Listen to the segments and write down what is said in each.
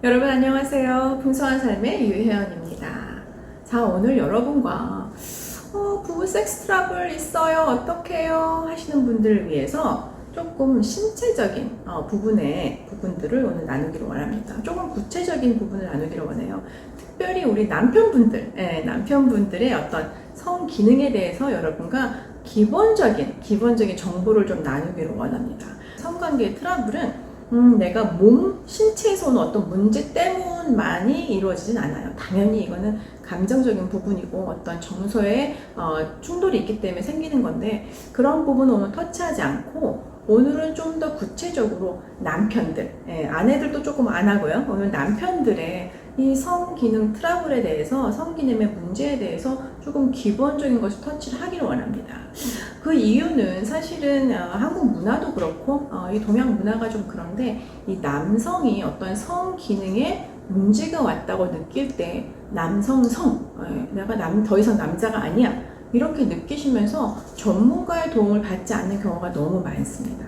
여러분 안녕하세요. 풍성한 삶의 유혜연입니다. 자, 오늘 여러분과 부부 섹스 트러블 있어요. 어떡해요? 하시는 분들을 위해서 조금 신체적인 부분들을 오늘 나누기를 원합니다. 조금 구체적인 부분을 나누기를 원해요. 특별히 우리 남편분들의 어떤 성 기능에 대해서 여러분과 기본적인 정보를 좀 나누기를 원합니다. 성관계의 트러블은 내가 신체에서 오는 어떤 문제 때문만이 이루어지진 않아요. 당연히 이거는 감정적인 부분이고 어떤 정서의 충돌이 있기 때문에 생기는 건데, 그런 부분은 오늘 터치하지 않고 오늘은 좀 더 구체적으로 남편들, 아내들도 조금 안 하고요. 오늘 남편들의 이 성기능 트러블에 대해서, 성기능의 문제에 대해서 조금 기본적인 것을 터치를 하기를 원합니다. 그 이유는 사실은 한국 문화도 그렇고 이 동양 문화가 좀 그런데, 이 남성이 어떤 성 기능에 문제가 왔다고 느낄 때 내가 더 이상 남자가 아니야 이렇게 느끼시면서 전문가의 도움을 받지 않는 경우가 너무 많습니다.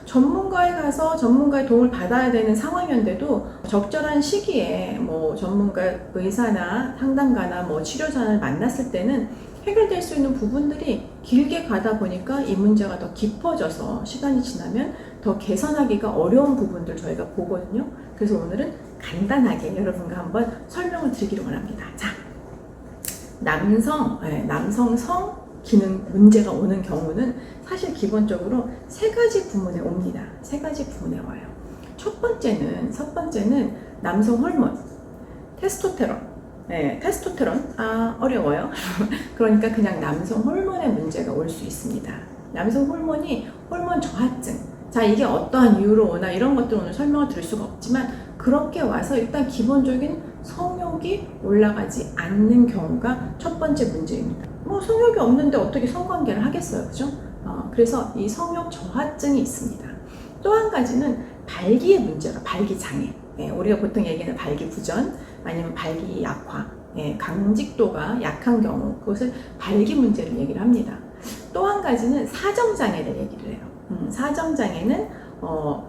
전문가에 가서 전문가의 도움을 받아야 되는 상황이었는데도 적절한 시기에 전문가 의사나 상담가나 치료자를 만났을 때는 해결될 수 있는 부분들이 길게 가다 보니까 이 문제가 더 깊어져서 시간이 지나면 더 개선하기가 어려운 부분들 저희가 보거든요. 그래서 오늘은 간단하게 여러분과 한번 설명을 드리기를 원합니다. 자, 남성 성 기능 문제가 오는 경우는 사실 기본적으로 세 가지 부분에 옵니다. 세 가지 부분에 와요. 첫 번째는 남성 호르몬, 테스토테론. 테스토테론, 어려워요. 그러니까 그냥 남성 호르몬의 문제가 올 수 있습니다. 남성 호르몬이 호르몬 저하증. 자, 이게 어떠한 이유로 오나 이런 것들 오늘 설명을 드릴 수가 없지만, 그렇게 와서 일단 기본적인 성욕이 올라가지 않는 경우가 첫 번째 문제입니다. 성욕이 없는데 어떻게 성관계를 하겠어요, 그죠? 그래서 이 성욕 저하증이 있습니다. 또 한 가지는 발기의 문제가, 발기장애. 우리가 보통 얘기하는 발기부전, 아니면 발기 약화, 강직도가 약한 경우, 그것을 발기 문제를 얘기를 합니다. 또 한 가지는 사정장애를 얘기를 해요. 사정장애는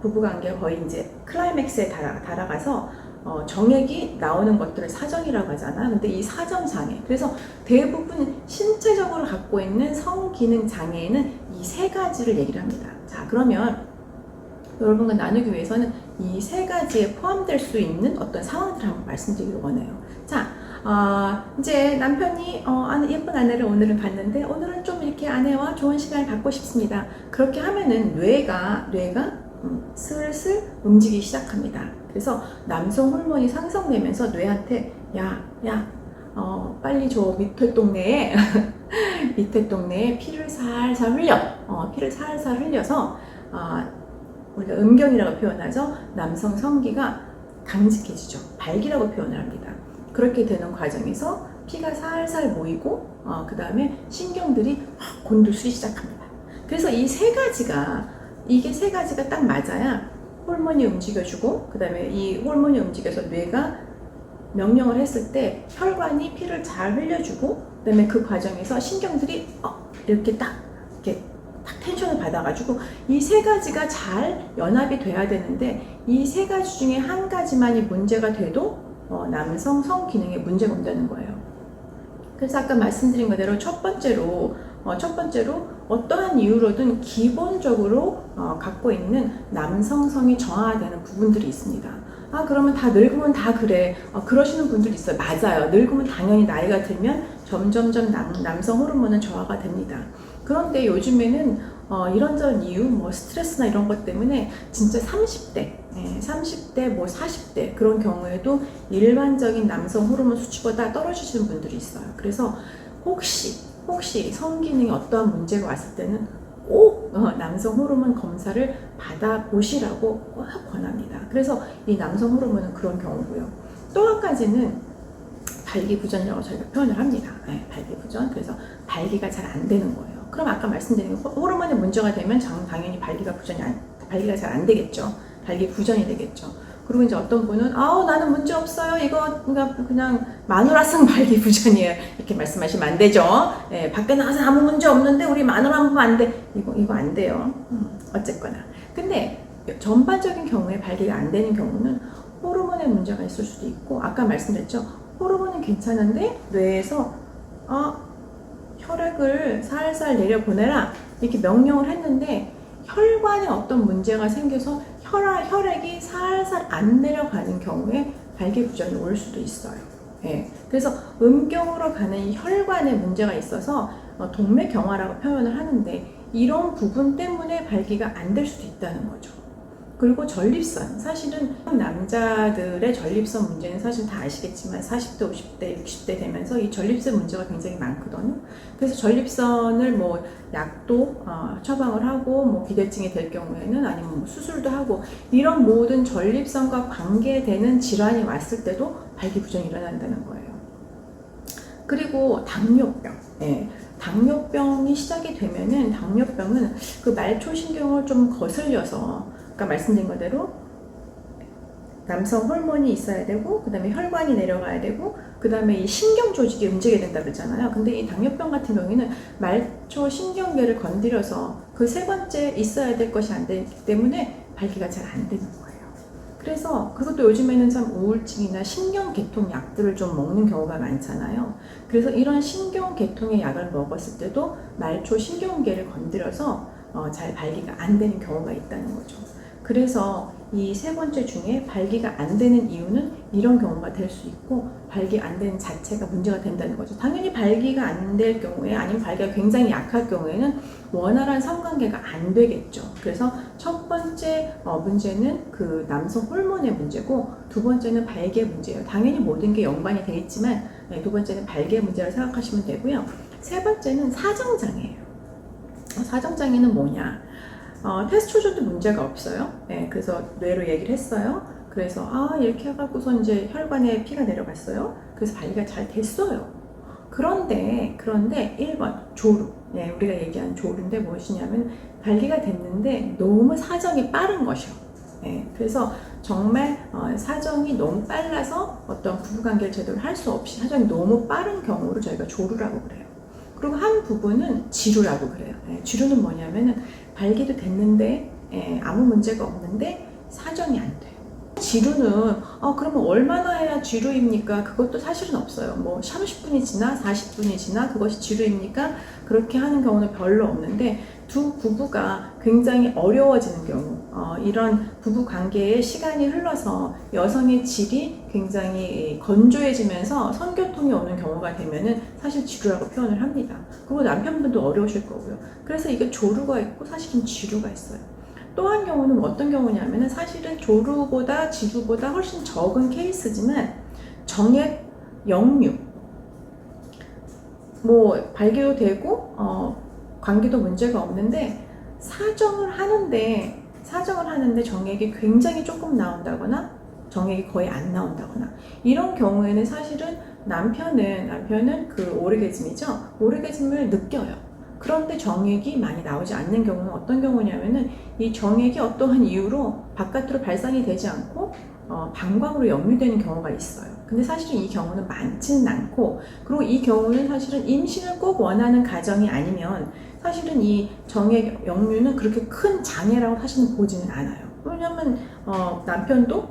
부부관계가 거의 이제 클라이맥스에 달아가서 정액이 나오는 것들을 사정이라고 하잖아. 근데 이 사정장애, 그래서 대부분 신체적으로 갖고 있는 성기능 장애에는 이 세 가지를 얘기를 합니다. 자, 그러면 여러분과 나누기 위해서는 이 세 가지에 포함될 수 있는 어떤 상황들을 한번 말씀드리기를 원해요. 자, 이제 남편이 예쁜 아내를 오늘은 봤는데, 오늘은 좀 이렇게 아내와 좋은 시간을 갖고 싶습니다. 그렇게 하면은 뇌가 슬슬 움직이기 시작합니다. 그래서 남성 호르몬이 상승되면서 뇌한테 빨리 저 밑에 동네에 피를 살살 흘려서 우리가 음경이라고 표현하죠. 남성 성기가 강직해지죠. 발기라고 표현을 합니다. 그렇게 되는 과정에서 피가 살살 모이고 그 다음에 신경들이 곤두서기 시작합니다. 그래서 이 세 가지가 딱 맞아야 호르몬이 움직여주고, 그 다음에 이 호르몬이 움직여서 뇌가 명령을 했을 때 혈관이 피를 잘 흘려주고, 그 다음에 그 과정에서 신경들이 이렇게 딱 텐션을 받아가지고 이 세 가지가 잘 연합이 돼야 되는데, 이 세 가지 중에 한 가지만이 문제가 돼도 남성 성 기능에 문제가 온다는 거예요. 그래서 아까 말씀드린 그대로 첫 번째로 어떠한 이유로든 기본적으로 갖고 있는 남성성이 저하되는 부분들이 있습니다. 그러면 다 늙으면 다 그래. 그러시는 분들도 있어요. 맞아요. 늙으면 당연히 나이가 들면 점점점 남성 호르몬은 저하가 됩니다. 그런데 요즘에는 이런저런 이유, 스트레스나 이런 것 때문에 진짜 30대, 40대 그런 경우에도 일반적인 남성 호르몬 수치보다 떨어지시는 분들이 있어요. 그래서 혹시 성기능에 어떠한 문제가 왔을 때는 꼭 남성 호르몬 검사를 받아보시라고 꼭 권합니다. 그래서 이 남성 호르몬은 그런 경우고요. 또 한 가지는 발기부전이라고 저희가 표현을 합니다. 발기부전. 그래서 발기가 잘 안 되는 거예요. 그럼 아까 말씀드린 호르몬에 문제가 되면 당연히 발기가 잘 안 되겠죠. 발기부전이 되겠죠. 그리고 이제 어떤 분은 나는 문제 없어요. 이거 그냥 마누라성 발기부전이에요. 이렇게 말씀하시면 안 되죠. 밖에 나가서 아무 문제 없는데 우리 마누라 보면 안 돼. 이거 안 돼요. 어쨌거나. 근데 전반적인 경우에 발기가 안 되는 경우는 호르몬의 문제가 있을 수도 있고, 아까 말씀드렸죠. 호르몬은 괜찮은데 뇌에서 혈액을 살살 내려보내라 이렇게 명령을 했는데 혈관에 어떤 문제가 생겨서 혈액이 살살 안 내려가는 경우에 발기부전이 올 수도 있어요. 예. 그래서 음경으로 가는 이 혈관에 문제가 있어서 동맥경화라고 표현을 하는데, 이런 부분 때문에 발기가 안 될 수도 있다는 거죠. 그리고 전립선, 사실은 남자들의 전립선 문제는 사실 다 아시겠지만 40대, 50대, 60대 되면서 이 전립선 문제가 굉장히 많거든요. 그래서 전립선을 뭐 약도 처방을 하고, 뭐 비대증이 될 경우에는 아니면 뭐 수술도 하고, 이런 모든 전립선과 관계되는 질환이 왔을 때도 발기부전이 일어난다는 거예요. 그리고 당뇨병, 예. 당뇨병이 시작이 되면은, 당뇨병은 그 말초신경을 좀 거슬려서, 아까 말씀드린 거대로 남성 호르몬이 있어야 되고, 그 다음에 혈관이 내려가야 되고, 그 다음에 이 신경 조직이 움직여야 된다 그랬잖아요. 근데 이 당뇨병 같은 경우에는 말초 신경계를 건드려서 그 세 번째 있어야 될 것이 안 되기 때문에 발기가 잘 안 되는 거예요. 그래서 그것도 요즘에는 참 우울증이나 신경계통 약들을 좀 먹는 경우가 많잖아요. 그래서 이런 신경계통의 약을 먹었을 때도 말초 신경계를 건드려서 잘 발기가 안 되는 경우가 있다는 거죠. 그래서 이 세 번째 중에 발기가 안 되는 이유는 이런 경우가 될 수 있고, 발기 안 되는 자체가 문제가 된다는 거죠. 당연히 발기가 안 될 경우에, 아니면 발기가 굉장히 약할 경우에는 원활한 성관계가 안 되겠죠. 그래서 첫 번째 문제는 그 남성 호르몬의 문제고, 두 번째는 발기의 문제예요. 당연히 모든 게 연관이 되겠지만 두 번째는 발기의 문제라고 생각하시면 되고요. 세 번째는 사정장애예요. 사정장애는 뭐냐? 테스트로존도 문제가 없어요. 네, 그래서 뇌로 얘기를 했어요. 그래서 이렇게 해갖고서 이제 혈관에 피가 내려갔어요. 그래서 발기가 잘 됐어요. 그런데 1번 조루. 네, 우리가 얘기한 조루인데 무엇이냐면, 발기가 됐는데 너무 사정이 빠른 것이요. 네, 그래서 정말 사정이 너무 빨라서 어떤 부부관계를 제대로 할 수 없이 사정이 너무 빠른 경우를 저희가 조루라고 그래요. 그리고 한 부분은 지루라고 그래요. 지루는 뭐냐면은 발기도 됐는데 아무 문제가 없는데 사정이 안 돼요. 지루는 그러면 얼마나 해야 지루입니까? 그것도 사실은 없어요. 뭐 30분이 지나 40분이 지나 그것이 지루입니까? 그렇게 하는 경우는 별로 없는데, 두 부부가 굉장히 어려워지는 경우, 이런 부부 관계에 시간이 흘러서 여성의 질이 굉장히 건조해지면서 성교통이 오는 경우가 되면은 사실 지루라고 표현을 합니다. 그리고 남편분도 어려우실 거고요. 그래서 이게 조루가 있고 사실은 지루가 있어요. 또 한 경우는 어떤 경우냐면은, 사실은 조루보다 지루보다 훨씬 적은 케이스지만 정액, 역류, 뭐 발기도 되고 관계도 문제가 없는데 사정을 하는데 정액이 굉장히 조금 나온다거나 정액이 거의 안 나온다거나, 이런 경우에는 사실은 남편은 그 오르게즘이죠. 오르게즘을 느껴요. 그런데 정액이 많이 나오지 않는 경우는 어떤 경우냐면은, 이 정액이 어떠한 이유로 바깥으로 발산이 되지 않고 방광으로 역류되는 경우가 있어요. 근데 사실은 이 경우는 많지는 않고, 그리고 이 경우는 사실은 임신을 꼭 원하는 가정이 아니면 사실은 이 정액 역류는 그렇게 큰 장애라고 사실은 보지는 않아요. 왜냐면 남편도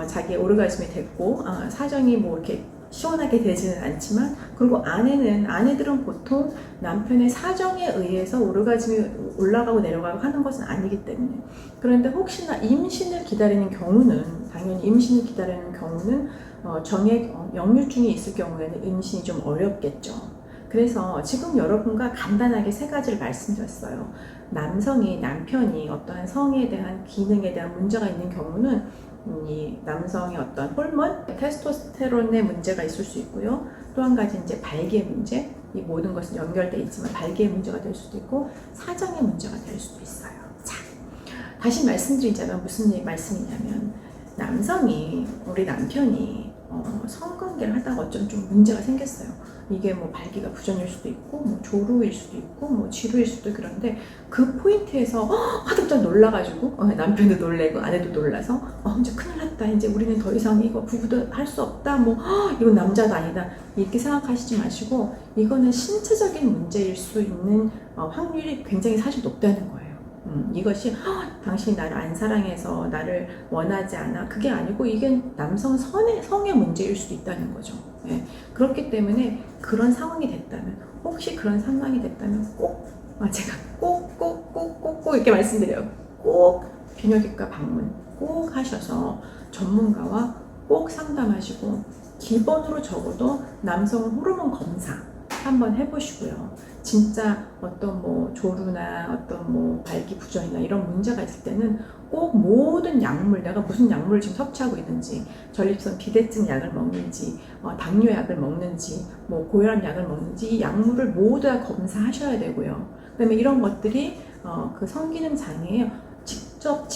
자기 오르가즘이 됐고 사정이 뭐 이렇게 시원하게 되지는 않지만, 그리고 아내들은 보통 남편의 사정에 의해서 오르가즘이 올라가고 내려가고 하는 것은 아니기 때문에. 그런데 혹시나 임신을 기다리는 경우는, 당연히 임신을 기다리는 경우는 정액 역류증이 있을 경우에는 임신이 좀 어렵겠죠. 그래서 지금 여러분과 간단하게 세 가지를 말씀드렸어요. 남편이 어떠한 성에 대한 기능에 대한 문제가 있는 경우는 이 남성의 어떤 호르몬, 테스토스테론의 문제가 있을 수 있고요. 또 한 가지 이제 발기의 문제, 이 모든 것은 연결되어 있지만 발기의 문제가 될 수도 있고 사정의 문제가 될 수도 있어요. 자, 다시 말씀드리자면 무슨 말씀이냐면, 우리 남편이 성관계를 하다가 어쩜 좀 문제가 생겼어요. 이게 뭐 발기가 부전일 수도 있고, 뭐 조루일 수도 있고, 뭐 지루일 수도. 그런데 그 포인트에서 화들짝 놀라가지고 남편도 놀래고 아내도 놀라서 이제 큰일 났다, 이제 우리는 더 이상 이거 부부도 할 수 없다, 뭐 이건 남자도 아니다, 이렇게 생각하시지 마시고, 이거는 신체적인 문제일 수 있는 확률이 굉장히 사실 높다는 거예요. 이것이 당신이 나를 안 사랑해서 나를 원하지 않아 그게 아니고 이게 남성 성의 문제일 수도 있다는 거죠. 예. 그렇기 때문에 그런 상황이 됐다면 혹시 그런 상황이 됐다면 꼭 제가 꼭 이렇게 말씀드려요. 꼭 비뇨기과 방문 꼭 하셔서 전문가와 꼭 상담하시고 기본으로 적어도 남성 호르몬 검사 한번 해보시고요. 진짜 어떤 뭐 조루나 어떤 뭐 발기부전이나 이런 문제가 있을 때는 꼭 모든 약물, 내가 무슨 약물을 지금 섭취하고 있는지, 전립선 비대증 약을 먹는지, 당뇨 약을 먹는지, 뭐 고혈압 약을 먹는지 이 약물을 모두 다 검사하셔야 되고요. 그다음에 이런 것들이 그 성기능 장애에 직접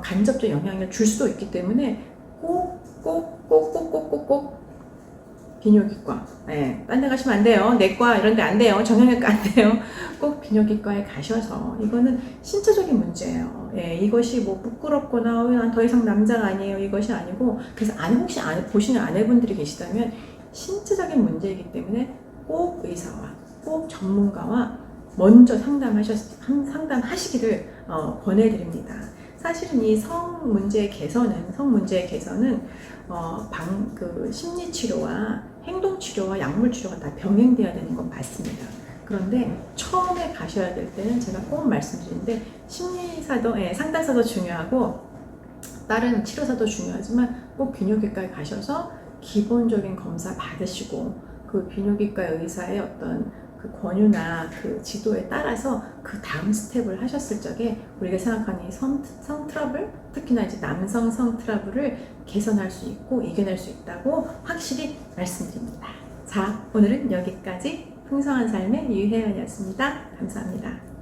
간접적 영향을 줄 수도 있기 때문에 꼭 비뇨기과, 딴 데 가시면 안 돼요. 내과 이런 데 안 돼요. 정형외과 안 돼요. 꼭 비뇨기과에 가셔서 이거는 신체적인 문제예요. 이것이 뭐 부끄럽거나 난 더 이상 남자가 아니에요. 이것이 아니고 그래서 혹시 보시는 아내분들이 계시다면 신체적인 문제이기 때문에 꼭 의사와 꼭 전문가와 먼저 상담하시기를 권해드립니다. 사실은 이 성 문제의 개선은 심리 치료와 행동 치료와 약물 치료가 다 병행돼야 되는 건 맞습니다. 그런데 처음에 가셔야 될 때는 제가 꼭 말씀드리는데 심리사도 상담사도 중요하고 다른 치료사도 중요하지만 꼭 비뇨기과에 가셔서 기본적인 검사 받으시고 그 비뇨기과 의사의 어떤 그 권유나 그 지도에 따라서 그 다음 스텝을 하셨을 적에 우리가 생각하는 이 성 트러블, 특히나 이제 남성 성 트러블을 개선할 수 있고 이겨낼 수 있다고 확실히 말씀드립니다. 자, 오늘은 여기까지 풍성한 삶의 유혜연이었습니다. 감사합니다.